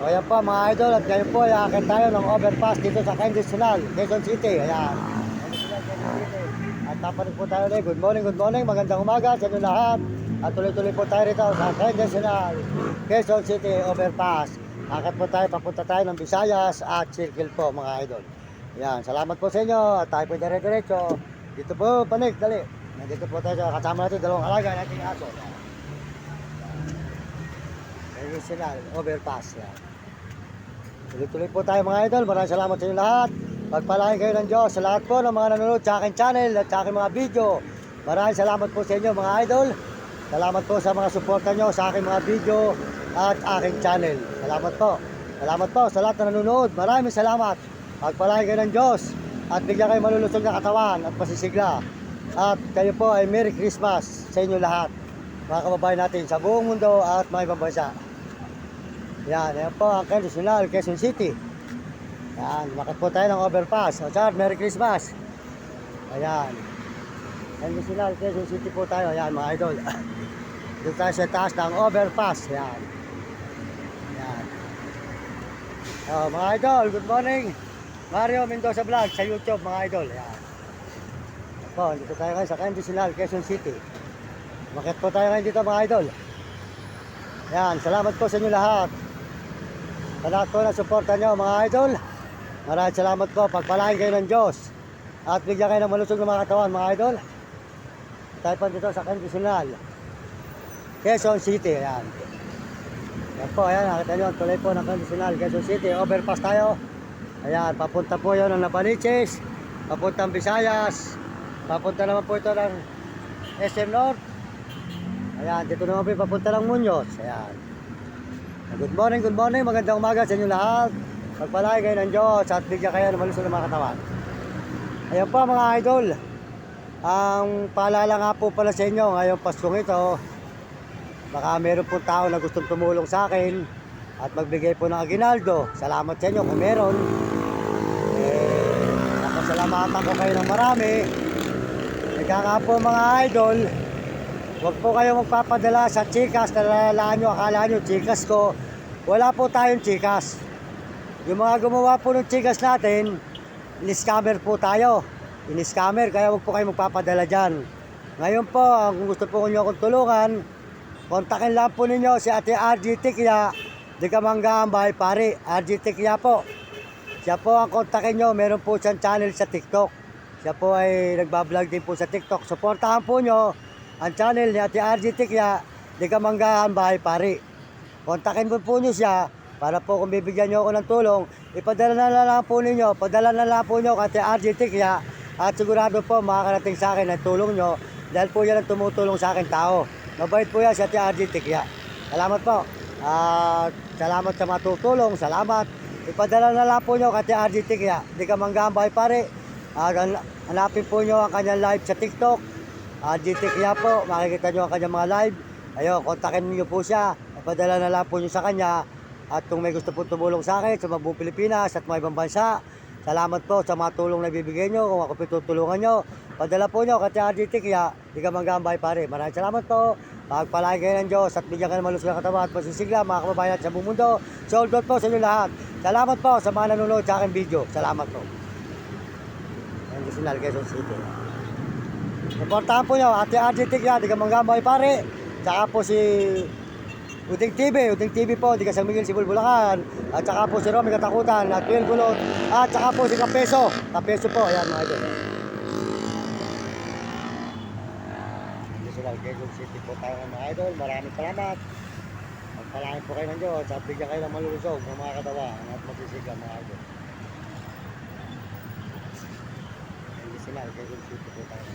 O yan po mga idol, at ngayon po ay akin tayo ng overpass dito sa Conditional, Quezon City. Ayan. At tapanig po tayo ulit. Good morning, magandang umaga sa inyo lahat. At tuloy-tuloy po tayo rito sa Conditional, Quezon City overpass. Akit po tayo, papunta tayo ng Visayas at Circle po mga idol. Ayan, salamat po sa inyo at tayo po dire-diretso. Dito po, panig, dali. Nandito po tayo sa kasama natin, dalawang alaga nating aso. Conditional overpass. Ayan. Tuloy-tuloy po tayo mga idol. Maraming salamat sa inyo lahat. Pagpalain kayo ng Diyos sa lahat po ng mga nanonood sa aking channel at sa aking mga video. Maraming salamat po sa inyo mga idol. Salamat po sa mga suporta nyo sa aking mga video at aking channel. Salamat po. Salamat po sa lahat na nanonood. Maraming salamat. Pagpalain kayo ng Diyos at bigyan kayo malulusog na katawan at pasisigla. At kayo po ay Merry Christmas sa inyo lahat. Mga kababayan natin sa buong mundo at mga ibang bansa. Yan po ang Conditional, Quezon City. Yan, makit po tayo ng overpass. O Chad, Merry Christmas. Ayan. Conditional, Quezon City po tayo. Ayan mga idol. Dito tayo sa taas ng overpass. Yan. Yan. O mga idol, good morning. Mario Mendoza Vlog sa YouTube mga idol. Yan. Po, dito tayo ngayon sa Conditional, Quezon City. Makit po tayo ngayon dito mga idol. Yan, salamat po sa inyo lahat. Sa lahat po na suporta nyo mga idol. Maraming salamat po. Pagpalain kayo ng Diyos. At bigyan kayo ng malusog na mga katawan mga idol. Tayo po dito sa Conditional, Quezon City. Ayan. Yan po, ayan. Nakita nyo, tuloy po ng Conditional, Quezon City. Overpass tayo. Ayan, papunta po yun ng Napaniches. Papuntang Visayas. Papunta naman po ito ng SM North. Ayan, dito naman po papunta ng Muñoz. Ayan. Good morning, magandang umaga sa inyo lahat. Pagpalain kayo ng Diyos at bigyan kayo ng malusog na mga katawan. Ayan po mga idol. Ang paalala nga po pala sa inyo ngayong Paskong ito, baka meron po tao na gustong tumulong sa akin at magbigay po ng aginaldo. Salamat sa inyo kung meron. Napasalamatan ko kayo ng marami. Ika nga po mga idol, huwag po kayong magpapadala sa Gcash na nalalaan nyo, akala nyo Gcash ko. Wala po tayong Gcash. Yung mga gumawa po ng Gcash natin, in-scammer po tayo. In-scammer, kaya huwag po kayong magpapadala dyan. Ngayon po, kung gusto po nyo akong tulungan, kontakin lang po ninyo si Ate RG Tikya, di Kamanggaan Bahay Pari. RG Tikya po. Siya po ang kontakin nyo, meron po siyang channel sa TikTok. Siya po ay nagbablog din po sa TikTok. Supportahan po nyo ang channel ni Ate RG Tikya, di Kamanggaan Bahay Pari. Kontakin po nyo siya para po kung bibigyan nyo ako ng tulong, ipadala na lang po ninyo, padala na lang po nyo kay Ate RG Tikya at sigurado po makakarating sa akin ang tulong nyo dahil po yan ang tumutulong sa akin tao. Mabait po yan si Ate RG Tikya. Salamat po. Salamat sa matutulong, salamat. Ipadala na lang po nyo kay Ate RG Tikya, di Kamanggaan Bahay Pari. Hanapin po nyo ang kanyang live sa TikTok. RG Tikya po, makikita nyo ang kanyang mga live. Ayun, kontakin niyo po siya. Ipadala na lang po nyo sa kanya. At kung may gusto po tumulong sa akin sa mabuong Pilipinas at mga ibang bansa, salamat po sa mga tulong na ibibigay nyo. Kung ako pitutulungan nyo, padala po nyo kay RG Tikya, di Kamanggaan Bahay Pari. Maraming salamat po. Pagpalain kayo ng Diyos at bigyan kayo ng malusog na katawan at pasisigla mga kababayan sa buong mundo. Sold out po sa inyo lahat. Salamat po sa mga nanonood sa aking video. Salamat po. Conditional, Quezon City. Suportahan po nyo, Ate RG Tikya, di Kamanggaan Bahay Pari. Tsaka po si Uding TV po, di San Miguel, Sibol, Bulacan. At tsaka po si Romy Katakutan at 12 Gulot. At tsaka po si Kapeso. Kapeso po, ayan mga idol. Conditional, Quezon City po tayo mga idol. Maraming salamat. Magpalain po kayo ng Diyos at bigyan kayo ng malulusog ng mga katawan at magsisigla mga idol. Conditional, Quezon City po tayo.